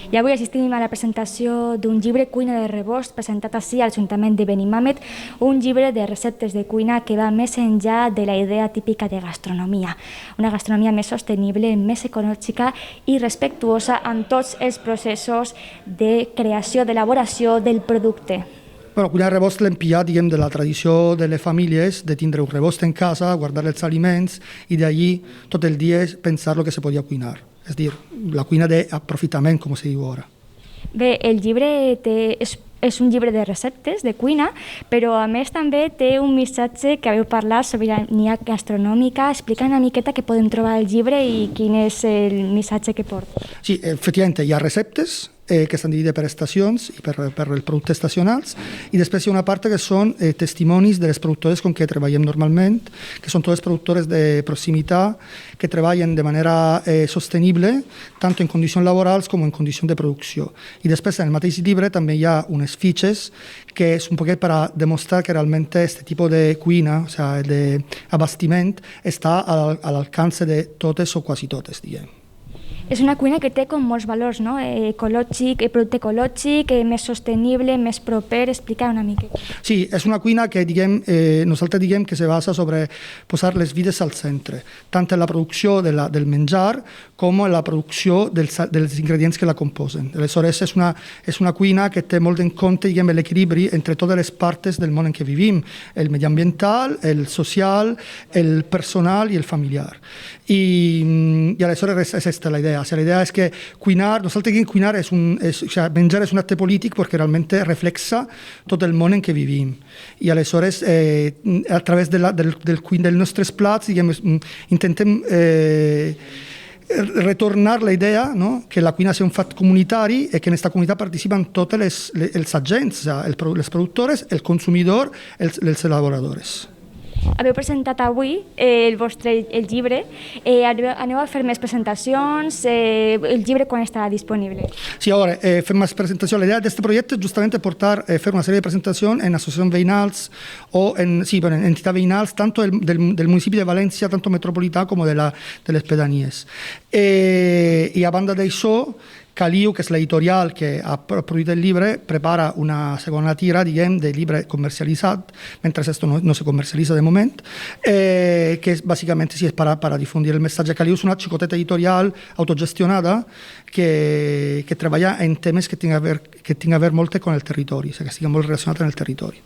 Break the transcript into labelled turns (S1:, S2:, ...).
S1: I avui assistim a la presentació d'un llibre, Cuina de Rebost, presentat així a l'Ajuntament de Benimàmet, un llibre de receptes de cuina que va més enllà de la idea típica de gastronomia. Una gastronomia més sostenible, més ecològica i respectuosa amb tots els processos de creació, d'elaboració del producte.
S2: Bueno, cuinar rebost l'hem pillat, diguem, de la tradició de les famílies, de tindre un rebost en casa, guardar els aliments i d'allí tot el dia pensar el que se podia cuinar. És a dir, la cuina d'aprofitament, com se diu ara.
S1: Bé, el llibre és un llibre de receptes, de cuina, però a més també té un missatge que haveu parlat sobre sobirania gastronòmica. Explica una miqueta què podem trobar al llibre i quin és el missatge que porta.
S2: Sí, efectivament, hi ha receptes que estan dividides per estacions i per els productes estacionals, i després hi ha una part que són testimonis de les productores com que treballem normalment, que són totes productores de proximitat que treballen de manera sostenible, tant en condicions laborals com en condicions de producció. I després en el mateix llibre també hi ha unes fitxes que és un poquet per a demostrar que realment aquest tipus de cuina, o sigui, d'abastiment, està a l'alcance de totes o quasi totes, diguem.
S1: És una cuina que té com molts valors, no? Ecològic, producte ecològic, més sostenible, més proper. Explica una mica.
S2: Sí, és una cuina que nosaltres diguem que se basa sobre posar les vides al centre, tant en la producció del menjar com en la producció dels ingredients que la composen. Aleshores, és una cuina que té molt en compte, diguem, l'equilibri entre totes les parts del món en què vivim, el mediambiental, el social, el personal i el familiar. I aleshores és aquesta la idea. O sigui, la idea és que nosaltres diguem cuinar menjar és un acte polític perquè realment reflexa tot el món en què vivim. I aleshores, a través dels nostres plats, diguem, intentem retornar la idea, no? Que la cuina sia un fet comunitari i que en aquesta comunitat participen tots els agents, les productores, el consumidor, els elaboradors.
S1: Haveu presentat avui el llibre. Aneu a fer més presentacions? El llibre quan estarà disponible?
S2: Sí, ara fem més presentacions. La idea d'aquest projecte és justament fer una sèrie de presentacions en associacions veïnals o en entitats veïnals, tant del municipi de València, tant metropolità com de les pedanies. I a banda d'això, Caliu, que és l'editorial que ha produït el llibre, prepara una segona tira, diguem, de llibre comercialitzat, mentre esto no se comercialitza de moment, que bàsicament és per difundir el missatge. Caliu és una xicoteta editorial autogestionada que treballa en temes que tinguin a veure molt amb el territori, que estiguen molt relacionats amb el territori.